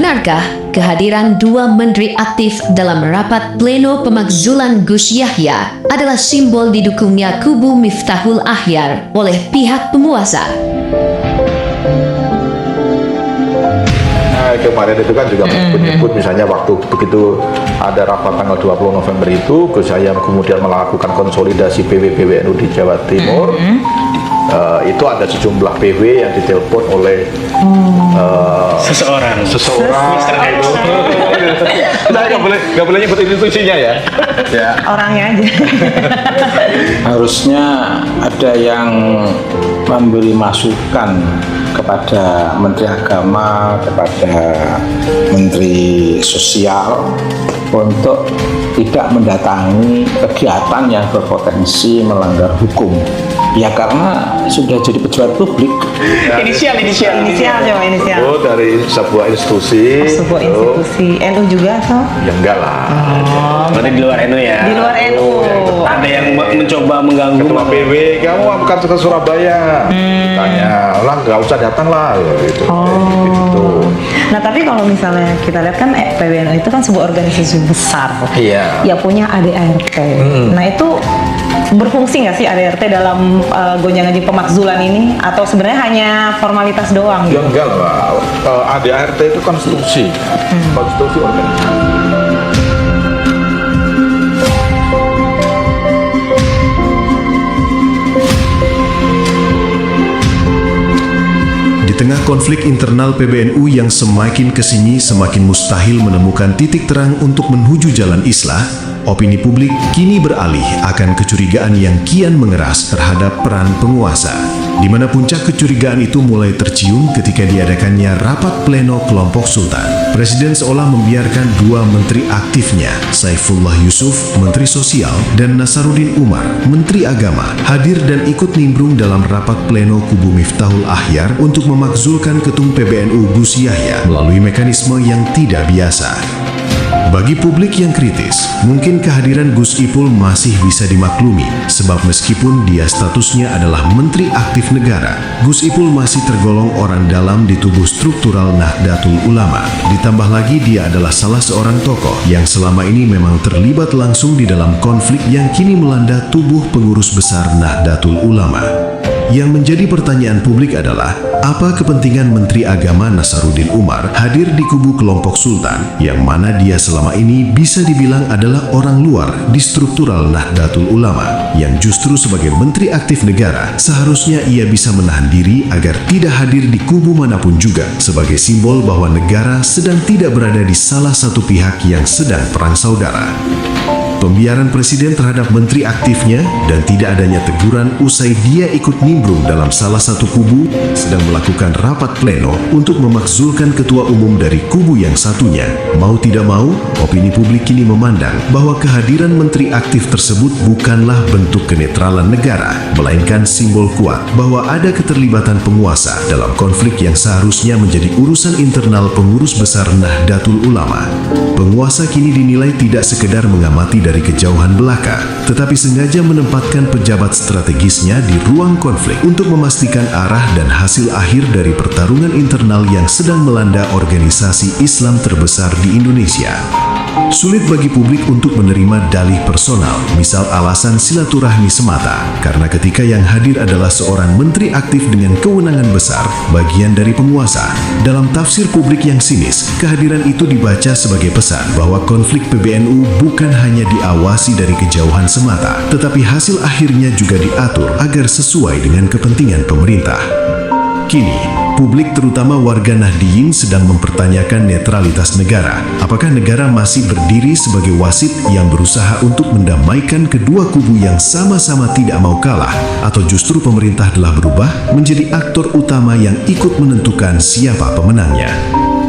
Benarkah kehadiran dua menteri aktif dalam rapat pleno pemakzulan Gus Yahya adalah simbol didukungnya kubu Miftahul Akhyar oleh pihak penguasa? Kemarin itu kan juga menyebut misalnya waktu begitu ada rapat tanggal 20 November itu Gus Yahya kemudian melakukan konsolidasi PW-PWNU di Jawa Timur. Itu ada sejumlah PW yang ditelepon oleh seseorang. Kita nggak boleh nyebut institusinya ya. Orangnya aja. Harusnya ada yang memberi masukan kepada Menteri Agama, kepada Menteri Sosial untuk tidak mendatangi kegiatan yang berpotensi melanggar hukum. Ya karena sudah jadi pejabat publik. Inisial coba. Oh, dari sebuah institusi. Sebuah institusi. NU juga atau? Ya enggak lah. Berarti di luar NU ya? Di luar NU. Ada yang mencoba mengganggu. Ketua PW, kamu bukan ke Surabaya? Tanya, lah nggak usah datang lah. Gitu. Gitu. Nah tapi kalau misalnya kita lihat kan PWNU itu kan sebuah organisasi besar. Iya. Ya punya ADART. Nah itu berfungsi nggak sih ADART dalam gonjang-ganjing pemakzulan ini atau sebenarnya hanya formalitas doang? Ya enggak lah. ADART itu konstitusi. Konstitusi organisasi. Di tengah konflik internal PBNU yang semakin kesini semakin mustahil menemukan titik terang untuk menuju jalan islah, opini publik kini beralih akan kecurigaan yang kian mengeras terhadap peran penguasa. Di mana puncak kecurigaan itu mulai tercium ketika diadakannya rapat pleno kelompok Sultan. Presiden seolah membiarkan dua menteri aktifnya, Saifullah Yusuf, Menteri Sosial, dan Nasaruddin Umar, Menteri Agama, hadir dan ikut nimbrung dalam rapat pleno kubu Miftahul Akhyar untuk memakzulkan ketum PBNU Gus Yahya melalui mekanisme yang tidak biasa. Bagi publik yang kritis, mungkin kehadiran Gus Ipul masih bisa dimaklumi, sebab meskipun dia statusnya adalah Menteri Aktif Negara, Gus Ipul masih tergolong orang dalam di tubuh struktural Nahdlatul Ulama. Ditambah lagi dia adalah salah seorang tokoh yang selama ini memang terlibat langsung di dalam konflik yang kini melanda tubuh pengurus besar Nahdlatul Ulama. Yang menjadi pertanyaan publik adalah, apa kepentingan Menteri Agama Nasaruddin Umar hadir di kubu kelompok Sultan, yang mana dia selama ini bisa dibilang adalah orang luar di struktural Nahdlatul Ulama, yang justru sebagai Menteri Aktif Negara, seharusnya ia bisa menahan diri agar tidak hadir di kubu manapun juga, sebagai simbol bahwa negara sedang tidak berada di salah satu pihak yang sedang perang saudara. Pembiaran Presiden terhadap menteri aktifnya dan tidak adanya teguran usai dia ikut nimbrung dalam salah satu kubu sedang melakukan rapat pleno untuk memakzulkan ketua umum dari kubu yang satunya. Mau tidak mau, opini publik kini memandang bahwa kehadiran menteri aktif tersebut bukanlah bentuk kenetralan negara, melainkan simbol kuat bahwa ada keterlibatan penguasa dalam konflik yang seharusnya menjadi urusan internal pengurus besar Nahdlatul Ulama. Penguasa kini dinilai tidak sekedar mengamati dari kejauhan belaka, tetapi sengaja menempatkan pejabat strategisnya di ruang konflik untuk memastikan arah dan hasil akhir dari pertarungan internal yang sedang melanda organisasi Islam terbesar di Indonesia. Sulit bagi publik untuk menerima dalih personal, misal alasan silaturahmi semata, karena ketika yang hadir adalah seorang menteri aktif dengan kewenangan besar, bagian dari penguasa. Dalam tafsir publik yang sinis, kehadiran itu dibaca sebagai pesan bahwa konflik PBNU bukan hanya diawasi dari kejauhan semata, tetapi hasil akhirnya juga diatur agar sesuai dengan kepentingan pemerintah. Kini, publik terutama warga Nahdliyin sedang mempertanyakan netralitas negara. Apakah negara masih berdiri sebagai wasit yang berusaha untuk mendamaikan kedua kubu yang sama-sama tidak mau kalah, atau justru pemerintah telah berubah menjadi aktor utama yang ikut menentukan siapa pemenangnya?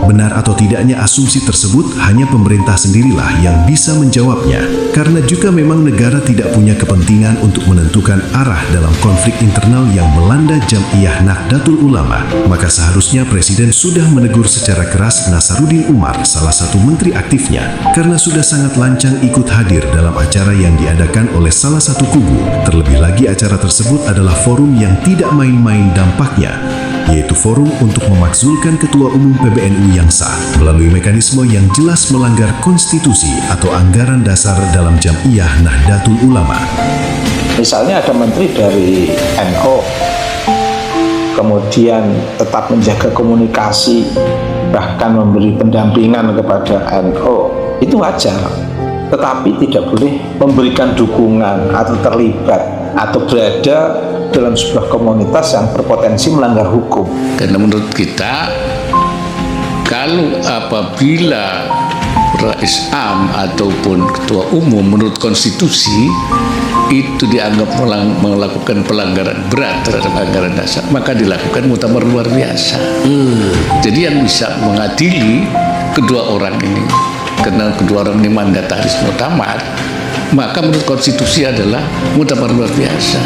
Benar atau tidaknya asumsi tersebut hanya pemerintah sendirilah yang bisa menjawabnya. Karena juga memang negara tidak punya kepentingan untuk menentukan arah dalam konflik internal yang melanda Jam'iyah Nahdlatul Ulama, maka seharusnya Presiden sudah menegur secara keras Nasaruddin Umar, salah satu menteri aktifnya, karena sudah sangat lancang ikut hadir dalam acara yang diadakan oleh salah satu kubu. Terlebih lagi acara tersebut adalah forum yang tidak main-main dampaknya. yaitu forum untuk memakzulkan Ketua Umum PBNU yang sah melalui mekanisme yang jelas melanggar konstitusi atau anggaran dasar dalam Jam'iyah Nahdlatul Ulama. Misalnya ada menteri dari NU, kemudian tetap menjaga komunikasi, bahkan memberi pendampingan kepada NU, itu wajar. Tetapi tidak boleh memberikan dukungan atau terlibat atau berada dalam sebuah komunitas yang berpotensi melanggar hukum. Karena menurut kita, kalau apabila Rais Am ataupun Ketua Umum menurut konstitusi itu dianggap melakukan pelanggaran berat terhadap anggaran dasar, maka dilakukan muktamar luar biasa. Jadi yang bisa mengadili kedua orang ini, karena kedua orang ini mandataris muktamar, maka menurut konstitusi adalah muktamar luar biasa.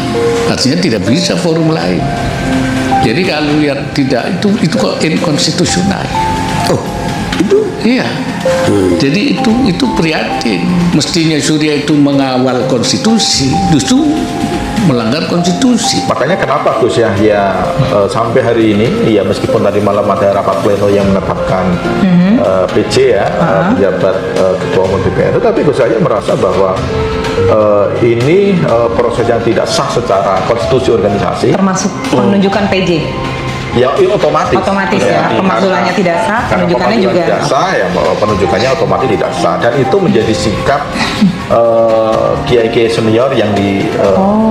Artinya tidak bisa forum lain. Jadi kalau yang tidak itu kok inkonstitusional. Oh, itu? Iya. Jadi itu prihatin. Mestinya Surya itu mengawal konstitusi, justru melanggar konstitusi. Makanya kenapa Gus Yahya sampai hari ini, ya meskipun tadi malam ada rapat pleno yang menetapkan PJ ya, pejabat Ketua Umum PBNU, tapi Gus Yahya merasa bahwa ini proses yang tidak sah secara konstitusi organisasi, Termasuk penunjukan PJ. ya otomatis Ya, pemakzulannya tidak sah, penunjukannya juga tidak sah, ya penunjukannya otomatis tidak sah, dan itu menjadi sikap kiai-kiai senior yang di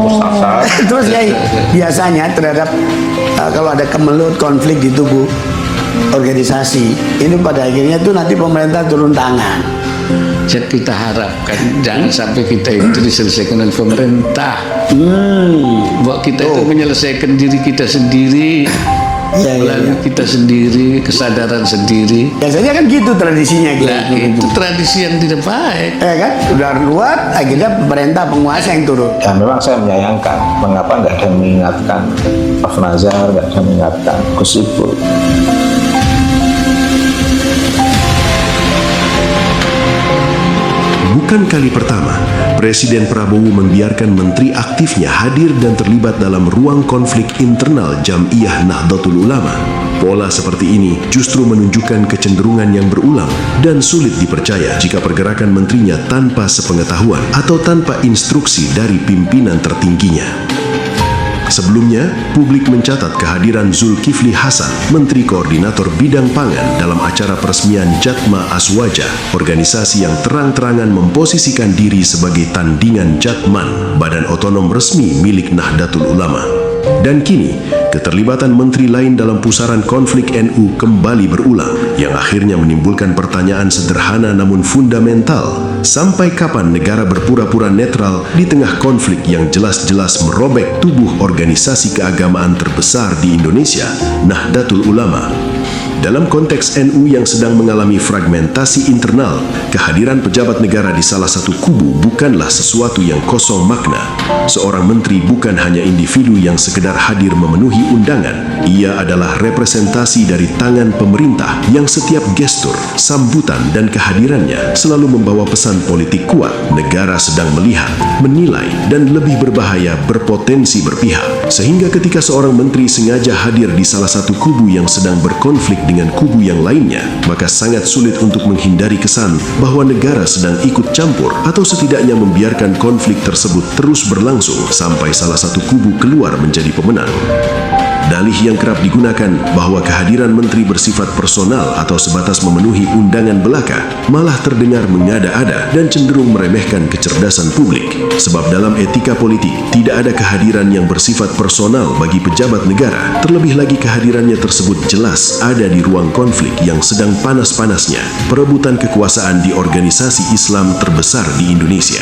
Mustasar. Terus ya biasanya terhadap kalau ada kemelut konflik di tubuh organisasi ini pada akhirnya tuh nanti pemerintah turun tangan. Jadi kita harapkan jangan sampai kita itu diselesaikan oleh pemerintah. Bahwa kita itu menyelesaikan diri kita sendiri, melalui kita sendiri, kesadaran sendiri. Biasanya kan gitu tradisinya gitu. Nah, itu tradisi yang tidak baik. Kan udah ruwet, akhirnya pemerintah penguasa yang turun. Dan memang saya menyayangkan mengapa nggak ada yang mengingatkan Prof. Nazar, nggak ada yang mengingatkan Gus Ipul. Bukan kali pertama, Presiden Prabowo membiarkan menteri aktifnya hadir dan terlibat dalam ruang konflik internal Jam'iyah Nahdlatul Ulama. Pola seperti ini justru menunjukkan kecenderungan yang berulang dan sulit dipercaya jika pergerakan menterinya tanpa sepengetahuan atau tanpa instruksi dari pimpinan tertingginya. Sebelumnya, publik mencatat kehadiran Zulkifli Hasan, Menteri Koordinator Bidang Pangan dalam acara peresmian Jatma Aswaja, organisasi yang terang-terangan memposisikan diri sebagai tandingan Jatman, badan otonom resmi milik Nahdlatul Ulama. Dan kini, keterlibatan menteri lain dalam pusaran konflik NU kembali berulang, yang akhirnya menimbulkan pertanyaan sederhana namun fundamental. Sampai kapan negara berpura-pura netral di tengah konflik yang jelas-jelas merobek tubuh organisasi keagamaan terbesar di Indonesia, Nahdlatul Ulama? Dalam konteks NU yang sedang mengalami fragmentasi internal, kehadiran pejabat negara di salah satu kubu bukanlah sesuatu yang kosong makna. Seorang menteri bukan hanya individu yang sekedar hadir memenuhi undangan. Ia adalah representasi dari tangan pemerintah yang setiap gestur, sambutan, dan kehadirannya selalu membawa pesan politik kuat. Negara sedang melihat, menilai, dan lebih berbahaya berpotensi berpihak. Sehingga ketika seorang menteri sengaja hadir di salah satu kubu yang sedang berkonflik dengan kubu yang lainnya, maka sangat sulit untuk menghindari kesan bahwa negara sedang ikut campur atau setidaknya membiarkan konflik tersebut terus berlangsung sampai salah satu kubu keluar menjadi pemenang. Dalih yang kerap digunakan bahwa kehadiran menteri bersifat personal atau sebatas memenuhi undangan belaka malah terdengar mengada-ada dan cenderung meremehkan kecerdasan publik. Sebab dalam etika politik tidak ada kehadiran yang bersifat personal bagi pejabat negara, terlebih lagi kehadirannya tersebut jelas ada di ruang konflik yang sedang panas-panasnya, perebutan kekuasaan di organisasi Islam terbesar di Indonesia.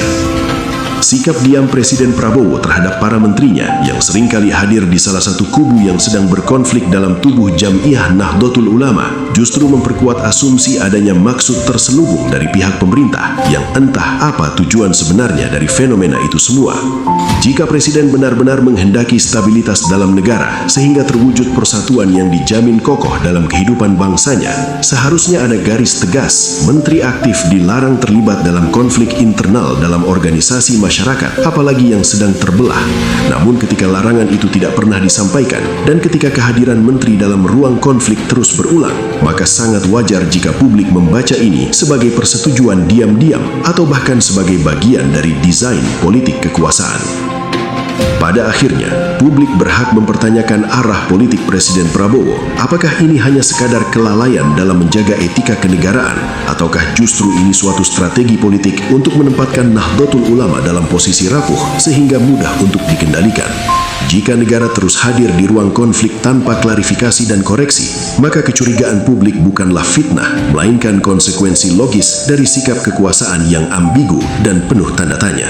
Sikap diam Presiden Prabowo terhadap para menterinya yang seringkali hadir di salah satu kubu yang sedang berkonflik dalam tubuh Jam'iyah Nahdlatul Ulama justru memperkuat asumsi adanya maksud terselubung dari pihak pemerintah yang entah apa tujuan sebenarnya dari fenomena itu semua. Jika Presiden benar-benar menghendaki stabilitas dalam negara sehingga terwujud persatuan yang dijamin kokoh dalam kehidupan bangsanya, seharusnya ada garis tegas, menteri aktif dilarang terlibat dalam konflik internal dalam organisasi masyarakat, apalagi yang sedang terbelah. Namun ketika larangan itu tidak pernah disampaikan dan ketika kehadiran menteri dalam ruang konflik terus berulang, maka sangat wajar jika publik membaca ini sebagai persetujuan diam-diam atau bahkan sebagai bagian dari desain politik kekuasaan. Pada akhirnya, publik berhak mempertanyakan arah politik Presiden Prabowo. Apakah ini hanya sekadar kelalaian dalam menjaga etika kenegaraan, ataukah justru ini suatu strategi politik untuk menempatkan Nahdlatul Ulama dalam posisi rapuh sehingga mudah untuk dikendalikan? Jika negara terus hadir di ruang konflik tanpa klarifikasi dan koreksi, maka kecurigaan publik bukanlah fitnah, melainkan konsekuensi logis dari sikap kekuasaan yang ambigu dan penuh tanda tanya.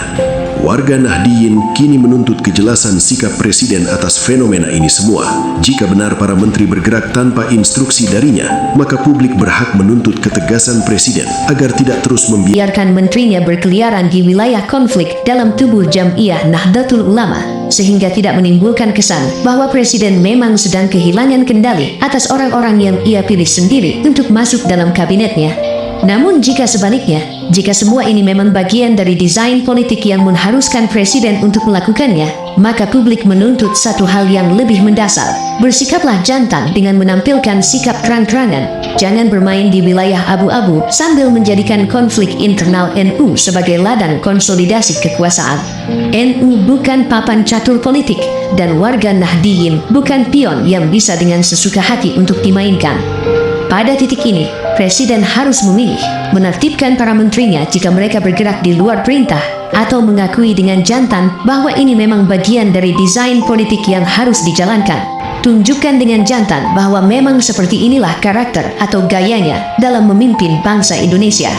Warga Nahdliyin kini menuntut kejelasan sikap Presiden atas fenomena ini semua. Jika benar para menteri bergerak tanpa instruksi darinya, maka publik berhak menuntut ketegasan Presiden agar tidak terus biarkan menterinya berkeliaran di wilayah konflik dalam tubuh Jam'iyah Nahdlatul Ulama, sehingga tidak menimbulkan kesan bahwa Presiden memang sedang kehilangan kendali atas orang-orang yang ia pilih sendiri untuk masuk dalam kabinetnya. Namun jika sebaliknya, jika semua ini memang bagian dari desain politik yang mengharuskan Presiden untuk melakukannya, maka publik menuntut satu hal yang lebih mendasar. Bersikaplah jantan dengan menampilkan sikap terang-terangan. Jangan bermain di wilayah abu-abu sambil menjadikan konflik internal NU sebagai ladang konsolidasi kekuasaan. NU bukan papan catur politik, dan warga Nahdliyin bukan pion yang bisa dengan sesuka hati untuk dimainkan. Pada titik ini, Presiden harus memilih, menertibkan para menterinya jika mereka bergerak di luar perintah, atau mengakui dengan jantan bahwa ini memang bagian dari desain politik yang harus dijalankan. Tunjukkan dengan jantan bahwa memang seperti inilah karakter atau gayanya dalam memimpin bangsa Indonesia.